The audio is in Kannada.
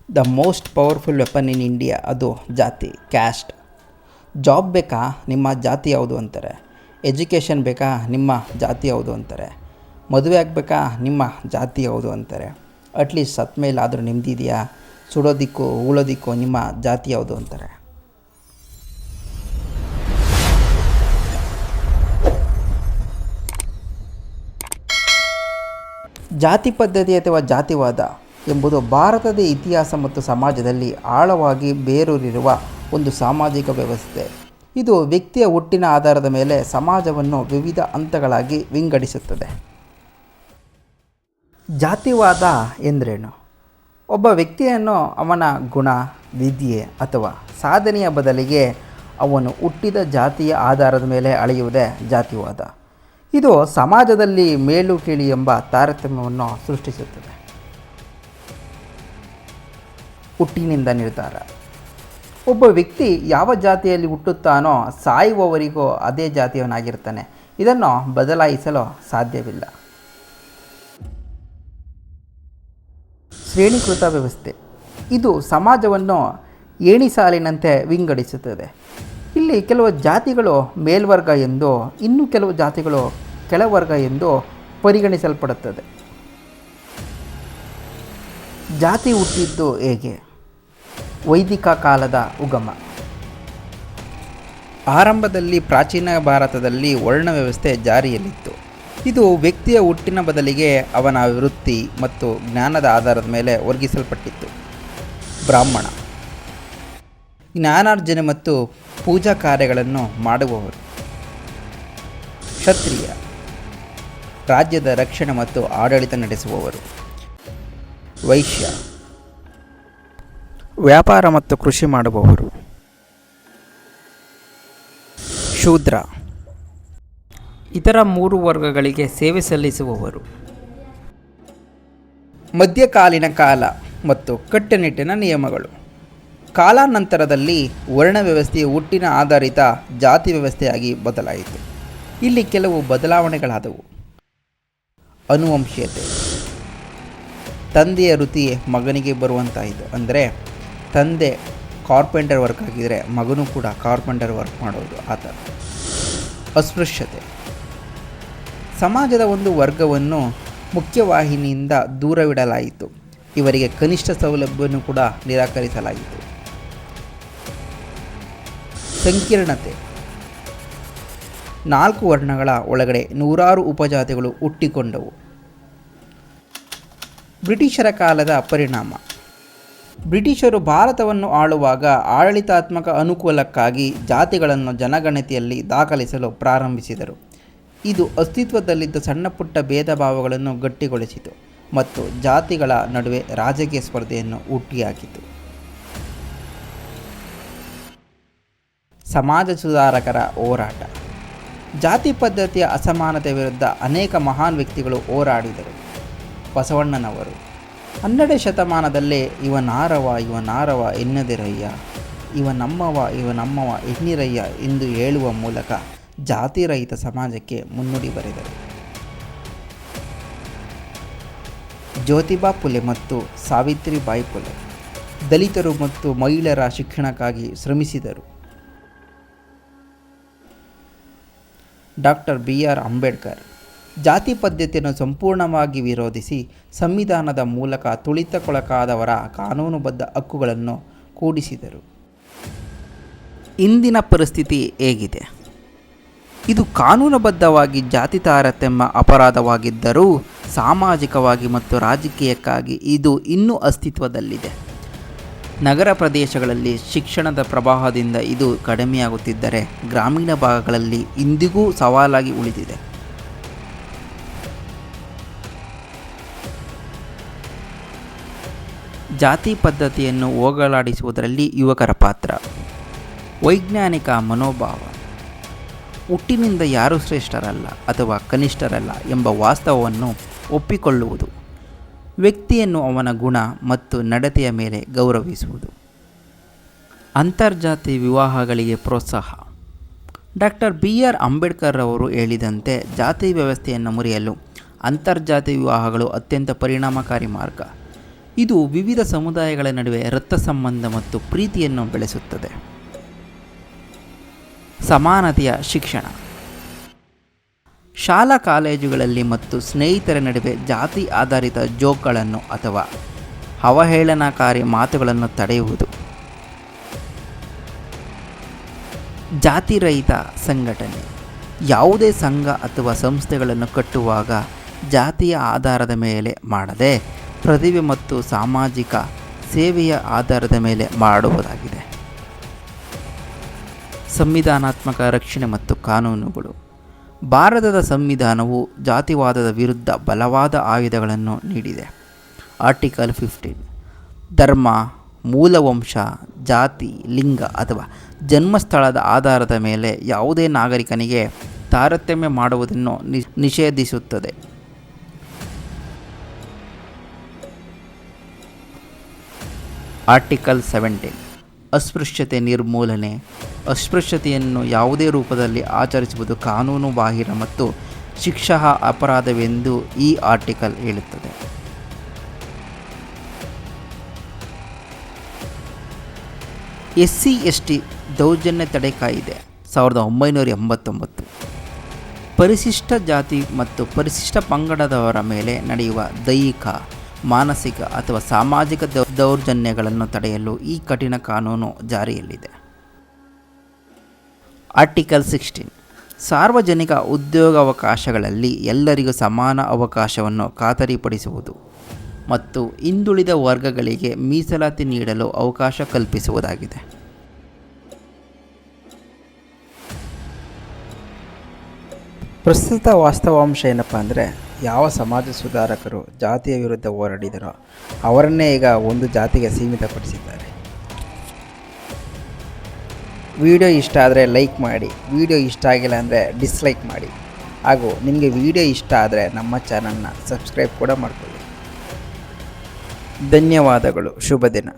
The most powerful weapon in India ಅದು ಜಾತಿ, ಕ್ಯಾಸ್ಟ್. ಜಾಬ್ ಬೇಕಾ, ನಿಮ್ಮ ಜಾತಿ ಯಾವುದು ಅಂತಾರೆ. ಎಜುಕೇಷನ್ ಬೇಕಾ, ನಿಮ್ಮ ಜಾತಿ ಯಾವುದು ಅಂತಾರೆ. ಮದುವೆ ಆಗಬೇಕಾ, ನಿಮ್ಮ ಜಾತಿ ಯಾವುದು ಅಂತಾರೆ. ಅಟ್ಲೀಸ್ಟ್ ಸತ್ತ ಮೇಲಾದರೂ ನಿಮ್ಮದಿದೆಯಾ, ಸುಡೋದಿಕ್ಕೂ ಉಳೋದಿಕ್ಕೂ ನಿಮ್ಮ ಜಾತಿ ಯಾವುದು ಅಂತಾರೆ. ಜಾತಿ ಪದ್ಧತಿ ಅಥವಾ ಜಾತಿವಾದ ಎಂಬುದು ಭಾರತದ ಇತಿಹಾಸ ಮತ್ತು ಸಮಾಜದಲ್ಲಿ ಆಳವಾಗಿ ಬೇರೂರಿರುವ ಒಂದು ಸಾಮಾಜಿಕ ವ್ಯವಸ್ಥೆ. ಇದು ವ್ಯಕ್ತಿಯ ಹುಟ್ಟಿನ ಆಧಾರದ ಮೇಲೆ ಸಮಾಜವನ್ನು ವಿವಿಧ ಹಂತಗಳಾಗಿ ವಿಂಗಡಿಸುತ್ತದೆ. ಜಾತಿವಾದ ಎಂದರೇನು? ಒಬ್ಬ ವ್ಯಕ್ತಿಯನ್ನು ಅವನ ಗುಣ, ವಿದ್ಯೆ ಅಥವಾ ಸಾಧನೆಯ ಬದಲಿಗೆ ಅವನು ಹುಟ್ಟಿದ ಜಾತಿಯ ಆಧಾರದ ಮೇಲೆ ಅಳೆಯುವುದೇ ಜಾತಿವಾದ. ಇದು ಸಮಾಜದಲ್ಲಿ ಮೇಲು ಕೀಳು ಎಂಬ ತಾರತಮ್ಯವನ್ನು ಸೃಷ್ಟಿಸುತ್ತದೆ. ಹುಟ್ಟಿನಿಂದ ನಿರ್ಧಾರ. ಒಬ್ಬ ವ್ಯಕ್ತಿ ಯಾವ ಜಾತಿಯಲ್ಲಿ ಹುಟ್ಟುತ್ತಾನೋ ಸಾಯುವವರೆಗೂ ಅದೇ ಜಾತಿಯವನಾಗಿರ್ತಾನೆ. ಇದನ್ನು ಬದಲಾಯಿಸಲು ಸಾಧ್ಯವಿಲ್ಲ. ಶ್ರೇಣೀಕೃತ ವ್ಯವಸ್ಥೆ. ಇದು ಸಮಾಜವನ್ನು ಏಣಿ ಸಾಲಿನಂತೆ ವಿಂಗಡಿಸುತ್ತದೆ. ಇಲ್ಲಿ ಕೆಲವು ಜಾತಿಗಳು ಮೇಲ್ವರ್ಗ ಎಂದು, ಇನ್ನು ಕೆಲವು ಜಾತಿಗಳು ಕೆಳವರ್ಗ ಎಂದು ಪರಿಗಣಿಸಲ್ಪಡುತ್ತದೆ. ಜಾತಿ ಹುಟ್ಟಿದ್ದು ಹೇಗೆ? ವೈದಿಕ ಕಾಲದ ಉಗಮ. ಆರಂಭದಲ್ಲಿ ಪ್ರಾಚೀನ ಭಾರತದಲ್ಲಿ ವರ್ಣ ವ್ಯವಸ್ಥೆ ಜಾರಿಯಲ್ಲಿತ್ತು. ಇದು ವ್ಯಕ್ತಿಯ ಹುಟ್ಟಿನ ಬದಲಿಗೆ ಅವನ ವೃತ್ತಿ ಮತ್ತು ಜ್ಞಾನದ ಆಧಾರದ ಮೇಲೆ ವರ್ಗಿಸಲ್ಪಟ್ಟಿತ್ತು. ಬ್ರಾಹ್ಮಣ, ಜ್ಞಾನಾರ್ಜನೆ ಮತ್ತು ಪೂಜಾ ಕಾರ್ಯಗಳನ್ನು ಮಾಡುವವರು. ಕ್ಷತ್ರಿಯ, ರಾಜ್ಯದ ರಕ್ಷಣೆ ಮತ್ತು ಆಡಳಿತ ನಡೆಸುವವರು. ವೈಶ್ಯ, ವ್ಯಾಪಾರ ಮತ್ತು ಕೃಷಿ ಮಾಡುವವರು. ಶೂದ್ರ, ಇತರ 3 ವರ್ಗಗಳಿಗೆ ಸೇವೆ ಸಲ್ಲಿಸುವವರು. ಮಧ್ಯಕಾಲೀನ ಕಾಲ ಮತ್ತು ಕಟ್ಟುನಿಟ್ಟಿನ ನಿಯಮಗಳು. ಕಾಲಾನಂತರದಲ್ಲಿ ವರ್ಣ ವ್ಯವಸ್ಥೆಯು ಹುಟ್ಟಿನ ಆಧಾರಿತ ಜಾತಿ ವ್ಯವಸ್ಥೆಯಾಗಿ ಬದಲಾಯಿತು. ಇಲ್ಲಿ ಕೆಲವು ಬದಲಾವಣೆಗಳಾದವು. ಅನುವಂಶೀಯತೆ. ತಂದೆಯ ವೃತ್ತಿ ಮಗನಿಗೆ ಬರುವಂತಾಯಿತು. ಅಂದರೆ ತಂದೆ ಕಾರ್ಪೆಂಟರ್ ವರ್ಕ್ ಆಗಿದ್ದರೆ ಮಗನೂ ಕೂಡ ಕಾರ್ಪೆಂಟರ್ ವರ್ಕ್ ಮಾಡೋದು ಆ ಥರ. ಅಸ್ಪೃಶ್ಯತೆ. ಸಮಾಜದ ಒಂದು ವರ್ಗವನ್ನು ಮುಖ್ಯವಾಹಿನಿಯಿಂದ ದೂರವಿಡಲಾಯಿತು. ಇವರಿಗೆ ಕನಿಷ್ಠ ಸೌಲಭ್ಯವನ್ನು ಕೂಡ ನಿರಾಕರಿಸಲಾಯಿತು. ಸಂಕೀರ್ಣತೆ. 4 ವರ್ಣಗಳ ಒಳಗಡೆ 100 ಉಪಜಾತಿಗಳು ಹುಟ್ಟಿಕೊಂಡವು. ಬ್ರಿಟಿಷರ ಕಾಲದ ಪರಿಣಾಮ. ಬ್ರಿಟಿಷರು ಭಾರತವನ್ನು ಆಳುವಾಗ ಆಡಳಿತಾತ್ಮಕ ಅನುಕೂಲಕ್ಕಾಗಿ ಜಾತಿಗಳನ್ನು ಜನಗಣತಿಯಲ್ಲಿ ದಾಖಲಿಸಲು ಪ್ರಾರಂಭಿಸಿದರು. ಇದು ಅಸ್ತಿತ್ವದಲ್ಲಿದ್ದ ಸಣ್ಣಪುಟ್ಟ ಭೇದ ಭಾವಗಳನ್ನು ಗಟ್ಟಿಗೊಳಿಸಿತು ಮತ್ತು ಜಾತಿಗಳ ನಡುವೆ ರಾಜಕೀಯ ಸ್ಪರ್ಧೆಯನ್ನು ಹುಟ್ಟಿಹಾಕಿತು. ಸಮಾಜ ಸುಧಾರಕರ ಹೋರಾಟ. ಜಾತಿ ಪದ್ಧತಿಯ ಅಸಮಾನತೆ ವಿರುದ್ಧ ಅನೇಕ ಮಹಾನ್ ವ್ಯಕ್ತಿಗಳು ಹೋರಾಡಿದರು. ಬಸವಣ್ಣನವರು 12ನೇ ಶತಮಾನದಲ್ಲೇ ಇವನಾರವ ಎನ್ನದಿರಯ್ಯ, ಇವನಮ್ಮವ ಎನ್ನಿರಯ್ಯ ಎಂದು ಹೇಳುವ ಮೂಲಕ ಜಾತಿರಹಿತ ಸಮಾಜಕ್ಕೆ ಮುನ್ನುಡಿ ಬರೆದರು. ಜ್ಯೋತಿಬಾ ಫುಲೆ ಮತ್ತು ಸಾವಿತ್ರಿಬಾಯಿ ಫುಲೆ ದಲಿತರು ಮತ್ತು ಮಹಿಳೆಯರ ಶಿಕ್ಷಣಕ್ಕಾಗಿ ಶ್ರಮಿಸಿದರು. ಡಾಕ್ಟರ್ BR ಅಂಬೇಡ್ಕರ್ ಜಾತಿ ಪದ್ಧತಿಯನ್ನು ಸಂಪೂರ್ಣವಾಗಿ ವಿರೋಧಿಸಿ ಸಂವಿಧಾನದ ಮೂಲಕ ತುಳಿತಕ್ಕೊಳಗಾದವರ ಕಾನೂನುಬದ್ಧ ಹಕ್ಕುಗಳನ್ನು ಕೂಡಿಸಿದರು. ಇಂದಿನ ಪರಿಸ್ಥಿತಿ ಹೇಗಿದೆ? ಇದು ಕಾನೂನುಬದ್ಧವಾಗಿ ಜಾತಿ ತಾರತಮ್ಯ ಅಪರಾಧವಾಗಿದ್ದರೂ ಸಾಮಾಜಿಕವಾಗಿ ಮತ್ತು ರಾಜಕೀಯಕ್ಕಾಗಿ ಇದು ಇನ್ನೂ ಅಸ್ತಿತ್ವದಲ್ಲಿದೆ. ನಗರ ಪ್ರದೇಶಗಳಲ್ಲಿ ಶಿಕ್ಷಣದ ಪ್ರವಾಹದಿಂದ ಇದು ಕಡಿಮೆಯಾಗುತ್ತಿದ್ದರೆ ಗ್ರಾಮೀಣ ಭಾಗಗಳಲ್ಲಿ ಇಂದಿಗೂ ಸವಾಲಾಗಿ ಉಳಿದಿದೆ. ಜಾತಿ ಪದ್ಧತಿಯನ್ನು ಹೋಗಲಾಡಿಸುವುದರಲ್ಲಿ ಯುವಕರ ಪಾತ್ರ. ವೈಜ್ಞಾನಿಕ ಮನೋಭಾವ. ಹುಟ್ಟಿನಿಂದ ಯಾರೂ ಶ್ರೇಷ್ಠರಲ್ಲ ಅಥವಾ ಕನಿಷ್ಠರಲ್ಲ ಎಂಬ ವಾಸ್ತವವನ್ನು ಒಪ್ಪಿಕೊಳ್ಳುವುದು. ವ್ಯಕ್ತಿಯನ್ನು ಅವನ ಗುಣ ಮತ್ತು ನಡತೆಯ ಮೇಲೆ ಗೌರವಿಸುವುದು. ಅಂತರ್ಜಾತಿ ವಿವಾಹಗಳಿಗೆ ಪ್ರೋತ್ಸಾಹ. ಡಾಕ್ಟರ್ BR ಅಂಬೇಡ್ಕರ್ ಅವರು ಹೇಳಿದಂತೆ ಜಾತಿ ವ್ಯವಸ್ಥೆಯನ್ನು ಮುರಿಯಲು ಅಂತರ್ಜಾತಿ ವಿವಾಹಗಳು ಅತ್ಯಂತ ಪರಿಣಾಮಕಾರಿ ಮಾರ್ಗ. ಇದು ವಿವಿಧ ಸಮುದಾಯಗಳ ನಡುವೆ ರಕ್ತ ಸಂಬಂಧ ಮತ್ತು ಪ್ರೀತಿಯನ್ನು ಬೆಳೆಸುತ್ತದೆ. ಸಮಾನತೆಯ ಶಿಕ್ಷಣ. ಶಾಲಾ ಕಾಲೇಜುಗಳಲ್ಲಿ ಮತ್ತು ಸ್ನೇಹಿತರ ನಡುವೆ ಜಾತಿ ಆಧಾರಿತ ಜೋಕ್ಗಳನ್ನು ಅಥವಾ ಅವಹೇಳನಕಾರಿ ಮಾತುಗಳನ್ನು ತಡೆಯುವುದು. ಜಾತಿರಹಿತ ಸಂಘಟನೆ. ಯಾವುದೇ ಸಂಘ ಅಥವಾ ಸಂಸ್ಥೆಗಳನ್ನು ಕಟ್ಟುವಾಗ ಜಾತಿಯ ಆಧಾರದ ಮೇಲೆ ಮಾಡದೆ ಪ್ರತಿಭೆ ಮತ್ತು ಸಾಮಾಜಿಕ ಸೇವೆಯ ಆಧಾರದ ಮೇಲೆ ಮಾಡುವುದಾಗಿದೆ. ಸಂವಿಧಾನಾತ್ಮಕ ರಕ್ಷಣೆ ಮತ್ತು ಕಾನೂನುಗಳು. ಭಾರತದ ಸಂವಿಧಾನವು ಜಾತಿವಾದದ ವಿರುದ್ಧ ಬಲವಾದ ಆಯುಧಗಳನ್ನು ನೀಡಿದೆ. ಆರ್ಟಿಕಲ್ 15 ಧರ್ಮ, ಮೂಲವಂಶ, ಜಾತಿ, ಲಿಂಗ ಅಥವಾ ಜನ್ಮಸ್ಥಳದ ಆಧಾರದ ಮೇಲೆ ಯಾವುದೇ ನಾಗರಿಕನಿಗೆ ತಾರತಮ್ಯ ಮಾಡುವುದನ್ನು ನಿಷೇಧಿಸುತ್ತದೆ. ಆರ್ಟಿಕಲ್ 17 ಅಸ್ಪೃಶ್ಯತೆ ನಿರ್ಮೂಲನೆ. ಅಸ್ಪೃಶ್ಯತೆಯನ್ನು ಯಾವುದೇ ರೂಪದಲ್ಲಿ ಆಚರಿಸುವುದು ಕಾನೂನು ಬಾಹಿರ ಮತ್ತು ಶಿಕ್ಷಾರ್ಹ ಅಪರಾಧವೆಂದು ಈ ಆರ್ಟಿಕಲ್ ಹೇಳುತ್ತದೆ. SC/ST ದೌರ್ಜನ್ಯ ತಡೆ ಕಾಯಿದೆ 1989. ಪರಿಶಿಷ್ಟ ಜಾತಿ ಮತ್ತು ಪರಿಶಿಷ್ಟ ಪಂಗಡದವರ ಮೇಲೆ ನಡೆಯುವ ದೈಹಿಕ, ಮಾನಸಿಕ ಅಥವಾ ಸಾಮಾಜಿಕ ದೌರ್ಜನ್ಯಗಳನ್ನು ತಡೆಯಲು ಈ ಕಠಿಣ ಕಾನೂನು ಜಾರಿಯಲ್ಲಿದೆ. ಆರ್ಟಿಕಲ್ 16 ಸಾರ್ವಜನಿಕ ಉದ್ಯೋಗಾವಕಾಶಗಳಲ್ಲಿ ಎಲ್ಲರಿಗೂ ಸಮಾನ ಅವಕಾಶವನ್ನು ಖಾತರಿಪಡಿಸುವುದು ಮತ್ತು ಹಿಂದುಳಿದ ವರ್ಗಗಳಿಗೆ ಮೀಸಲಾತಿ ನೀಡಲು ಅವಕಾಶ ಕಲ್ಪಿಸುವುದಾಗಿದೆ. ಪ್ರಸ್ತುತ ವಾಸ್ತವಾಂಶ ಏನಪ್ಪ ಅಂದರೆ, ಯಾವ ಸಮಾಜ ಸುಧಾರಕರು ಜಾತಿಯ ವಿರುದ್ಧ ಹೋರಾಡಿದರೋ ಅವರನ್ನೇ ಈಗ ಒಂದು ಜಾತಿಗೆ ಸೀಮಿತಪಡಿಸಿದ್ದಾರೆ. ವಿಡಿಯೋ ಇಷ್ಟ ಆದರೆ ಲೈಕ್ ಮಾಡಿ, ವಿಡಿಯೋ ಇಷ್ಟ ಆಗಿಲ್ಲ ಅಂದರೆ ಡಿಸ್ಲೈಕ್ ಮಾಡಿ. ಹಾಗೂ ನಿಮಗೆ ವಿಡಿಯೋ ಇಷ್ಟ ಆದರೆ ನಮ್ಮ ಚಾನಲ್ನ ಸಬ್ಸ್ಕ್ರೈಬ್ ಕೂಡ ಮಾಡ್ಕೊಳ್ಳಿ. ಧನ್ಯವಾದಗಳು. ಶುಭ ದಿನ.